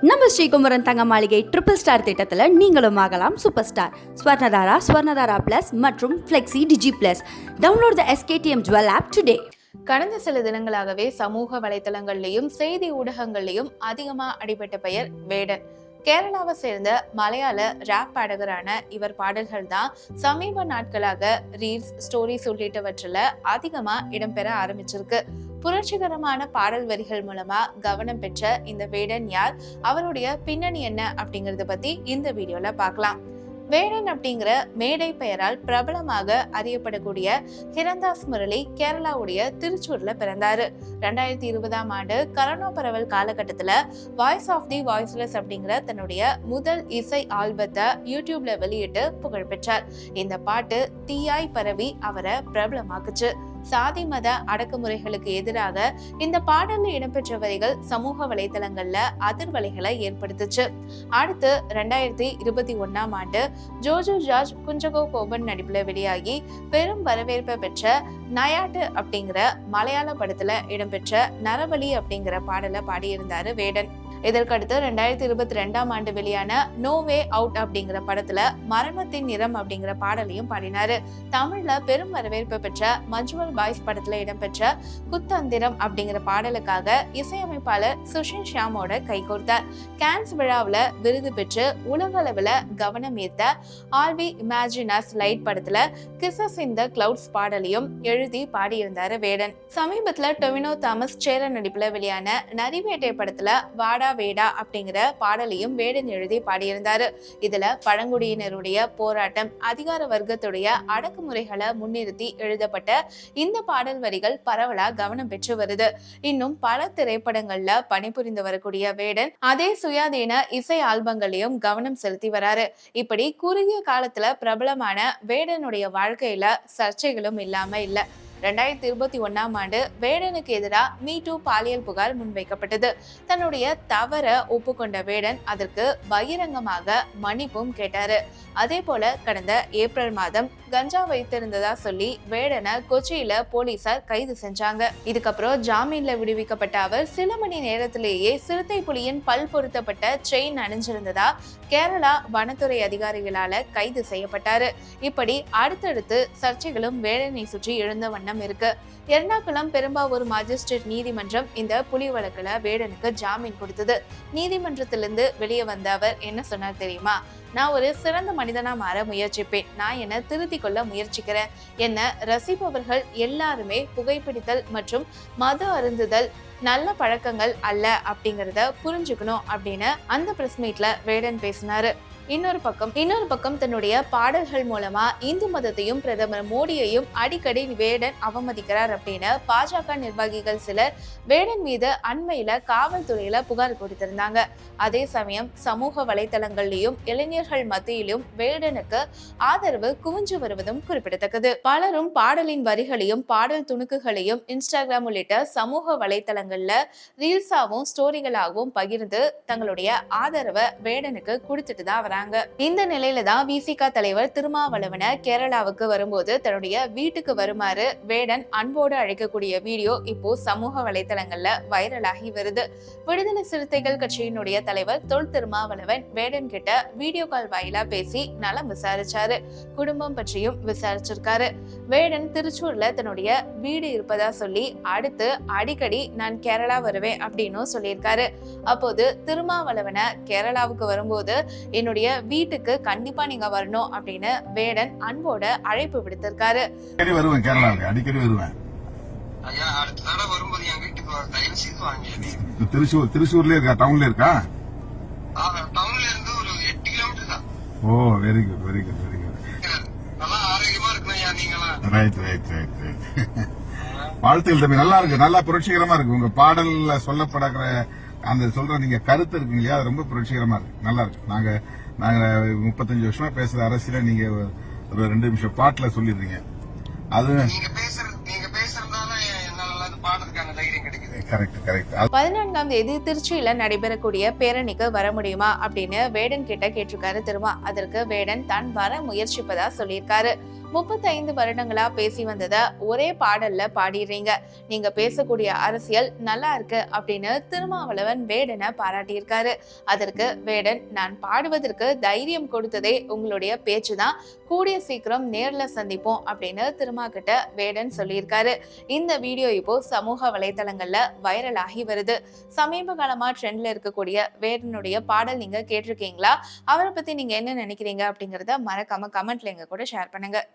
நம்ம ஸ்ரீகுமரன் தங்க மாளிகை ட்ரிபிள் ஸ்டார் திட்டத்தில் நீங்களும் ஆகலாம் சூப்பர் ஸ்டார். ஸ்வர்ணதாரா பிளஸ் மற்றும் flexi digi plus. Download the SKTM Jewel app today. கடந்த சில தினங்களாகவே சமூக வலைதளங்கள்லயும் செய்தி ஊடகங்கள்லயும் அதிகமா அடிபட்ட பெயர் வேடன். கேரளாவை சேர்ந்த மலையாள ராப் பாடகரான இவர் பாடல்கள் தான் சமீப நாட்களாக ரீல்ஸ், ஸ்டோரிஸ் உள்ளிட்டவற்றில் அதிகமா இடம்பெற ஆரம்பிச்சிருக்கு. புரட்சிகரமான பாடல் வரிகள் மூலமா கவனம் பெற்ற இந்த வேடன் யார், அவருடைய பின்னணி என்ன அப்படிங்கறத பத்தி இந்த வீடியோல பார்க்கலாம். வேடன் அப்படிங்கிற மேடை பெயரால் பிரபலமாக அறியப்படக்கூடிய ஹிரந்தாஸ் முரளி கேரளாவுடைய திருச்சூர்ல பிறந்தாரு. 2020ஆம் ஆண்டு கரோனா பரவல் காலகட்டத்துல வாய்ஸ் ஆஃப் தி வாய்ஸ்லெஸ் அப்படிங்கிற தன்னுடைய முதல் இசை ஆல்பத்தை யூடியூப்ல வெளியிட்டு புகழ் பெற்றார். இந்த பாட்டு தீயாய் பரவி அவரை பிரபலமாக்குச்சு. சாதி மத அடக்குமுறைகளுக்கு எதிராக இந்த பாடல்ல இடம்பெற்ற வரிகள் சமூக வலைதளங்கள்ல அதிர்வலைகளை ஏற்படுத்துச்சு. அடுத்து 2021ஆம் ஆண்டு ஜோஜோ ஜார்ஜ், குஞ்சகோ கோபன் நடிப்புல வெளியாகி பெரும் வரவேற்பை பெற்ற நயாட்டு அப்படிங்கிற மலையாள படத்துல இடம்பெற்ற நரபலி அப்படிங்கிற பாடலை பாடியிருந்தாரு வேடன். இதற்கடுத்து 2022ஆம் ஆண்டு வெளியான நோ வே அவுட் அப்படிங்கிற படத்துல மரணத்தின் நிறம் அப்படிங்கிற பாடலையும் பாடினாரு. தமிழ்ல பெரும் வரவேற்பு பெற்ற மஞ்சுவல் பாய்ஸ் படத்துல இடம்பெற்ற குத்தந்திரம் அப்படிங்கிற பாடலுக்காக இசையமைப்பாளர் சுஷின் ஷியாமோட கைகோர்த்தார். கேன்ஸ் விழாவுல விருது பெற்று உலக அளவுல கவனம் ஈர்த்த All We Imagine As Light படத்துல கிசஸ் இன் த கிளவுட்ஸ் பாடலையும் எழுதி பாடியிருந்தாரு வேடன். சமீபத்துல டொவினோ தாமஸ் சேரன் நடிப்புல வெளியான நரிவேட்டை படத்துல வாடா வேடா அப்படிங்கிற பாடலையும் வேடன் எழுதி பாடியிருந்தாரு. இதுல பழங்குடியினருடைய போராட்டம், அதிகார வர்க்கத்துடைய அடக்குமுறைகளை முன்னிறுத்தி எழுதப்பட்ட இந்த பாடல் வரிகள் பரவலா கவனம் பெற்று வருது. இன்னும் பல திரைப்படங்கள்ல பணிபுரிந்து வரக்கூடிய வேடன் அதே சுயாதீன இசை ஆல்பங்களையும் கவனம் செலுத்தி வராரு. இப்படி குறுகிய காலத்துல பிரபலமான வேடனுடைய வாழ்க்கையில சர்ச்சைகளும் இல்லாம இல்ல. 2021ஆம் ஆண்டு வேடனுக்கு எதிராக மீ டூ பாலியல் புகார் முன்வைக்கப்பட்டது. தன்னுடைய தவற ஒப்புக்கொண்ட வேடன் அதற்கு பகிரங்கமாக மன்னிப்பும் கேட்டாரு. அதே போல கடந்த ஏப்ரல் மாதம் கஞ்சா வைத்திருந்ததா சொல்லி வேடனை கொச்சியில போலீசார் கைது செஞ்சாங்க. இதுக்கப்புறம் ஜாமீன்ல விடுவிக்கப்பட்ட அவர் சில மணி நேரத்திலேயே சிறுத்தை புலியின் பல் பொருத்தப்பட்ட செயின் அணிஞ்சிருந்ததா கேரளா வனத்துறை அதிகாரிகளால கைது செய்யப்பட்டாரு. இப்படி அடுத்தடுத்து சர்ச்சைகளும் வேடனை சுற்றி எழுந்த வண்ணம் இருக்கு. எர்ணாகுளம் பெரும்பாவூர் மாஜிஸ்ட்ரேட் நீதிமன்றம் இந்த புலி வழக்குல வேடனுக்கு ஜாமீன் கொடுத்தது. நீதிமன்றத்திலிருந்து வெளியே வந்த அவர் என்ன சொன்னார் தெரியுமா? நான் ஒரு சிறந்த மனிதனா மாற முயற்சிப்பேன். நான் என்ன திருத்திக் கொள்ள முயற்சிக்கிறேன். என்ன ரசிப்பவர்கள் எல்லாருமே புகைப்பிடித்தல் மற்றும் மது அருந்துதல் நல்ல பழக்கங்கள் அல்ல அப்படிங்கறத புரிஞ்சுக்கணும் அப்படின்னு அந்த பிரஸ் மீட்ல வேடன் பேசினாரு. இன்னொரு பக்கம் தன்னுடைய பாடல்கள் மூலமா இந்து மதத்தையும் பிரதமர் மோடியையும் அடிக்கடி வேடன் அவமதிக்கிறார் அப்படின்னு பாஜக நிர்வாகிகள் சிலர் வேடன் மீது அண்மையில காவல்துறையில புகார் கொடுத்திருந்தாங்க. அதே சமயம் சமூக வலைதளங்கள்லயும் இளைஞர்கள் மத்தியிலும் வேடனுக்கு ஆதரவு குவிஞ்சு வருவதும் குறிப்பிடத்தக்கது. பலரும் பாடலின் வரிகளையும் பாடல் துணுக்குகளையும் இன்ஸ்டாகிராம் உள்ளிட்ட சமூக வலைதளங்கள்ல ரீல்ஸாவும் ஸ்டோரிகளாகவும் பகிர்ந்து தங்களுடைய ஆதரவை வேடனுக்கு கொடுத்துட்டு தான் வராங்க. இந்த நிலையில தான் விசிக தலைவர் திருமாவளவன கேரளாவுக்கு வரும்போது தன்னுடைய வீட்டுக்கு வருமாறு வேடன் அன்போடு அழைக்கக்கூடிய வீடியோ இப்போ சமூக வலைதளங்கள்ல வைரலாகி வருது. விடுதலை சிறுத்தைகள் கட்சியினுடைய தலைவர் தொல் திருமாவளவன் வேடன் கிட்ட வீடியோ கால் வாயிலா பேசி நலம் விசாரிச்சாரு. குடும்பம் பற்றியும் விசாரிச்சிருக்காரு. வேடன் திருச்சூர்ல தன்னுடைய வீடு இருப்பதா சொல்லி அடுத்து அடிக்கடி நான் கேரளா வருவேன் அப்படின்னு சொல்லியிருக்காரு. அப்போது திருமாவளவன கேரளாவுக்கு வரும்போது என்னுடைய வீட்டுக்கு கண்டிப்பா நீங்க வரணும் அப்படின்னு வேடன் அன்போட அழைப்பு விடுத்திருக்காரு. அடிக்கடி வருவேன். திருச்சூர்ல இருக்கா? டவுன்ல இருக்கா? டவுன்ல இருந்து ஒரு 8 கிலோமீட்டர் தான். Oh, very good very good very good. நல்லா ஆரோக்கியமா இருக்கணும் நீங்களா? Right right right right. வாழ்த்துக்கள் தம்பி. நல்லா இருக்கு, நல்லா புரட்சிகரமா இருக்கு. உங்க பாடல்ல சொல்லப்படுற அந்த சொல்ற நீங்க கருத்து இருக்கு இல்லையா, அது ரொம்ப புரட்சிகரமா இருக்கு, நல்லா இருக்கு. நாங்க 35 வருஷமா பேசுற அரசியல நீங்க ஒரு 2 நிமிஷம் பாட்டுல சொல்லிடுறீங்க. அது நீங்க பேசுறதுனால என்னால அது பாடுறதுக்கான தைரியம் கிடைக்குது. Correct correct. 14ஆம் தேதி திருச்சியில நடைபெறக்கூடிய பேரணிக்கு வர முடியுமா அப்படின்னு வேடன் கிட்ட கேட்டிருக்காரு திருமா. அதற்கு வேடன் தான் வர முயற்சிப்பதா சொல்லியிருக்காரு. 35 வருடங்களா பேசி வந்தத ஒரே பாடல்ல பாடிடுறீங்க. நீங்க பேசக்கூடிய அரசியல் நல்லா இருக்கு அப்படின்னு திருமாவளவன் வேடனை பாராட்டியிருக்காரு. அதற்கு வேடன், நான் பாடுவதற்கு தைரியம் கொடுத்ததே உங்களுடைய பேச்சுதான், கூடிய சீக்கிரம் நேர்ல சந்திப்போம் அப்படின்னு திருமா கிட்ட வேடன் சொல்லியிருக்காரு. இந்த வீடியோ இப்போ சமூக வலைதளங்கள்ல வைரல் ஆகி வருது. சமீப காலமா ட்ரெண்ட்ல இருக்கக்கூடிய வேடனுடைய பாடல் நீங்க கேட்டிருக்கீங்களா? அவரை பத்தி நீங்க என்ன நினைக்கிறீங்க அப்படிங்கறத மறக்காம கமெண்ட்ல எங்க கூட ஷேர் பண்ணுங்க.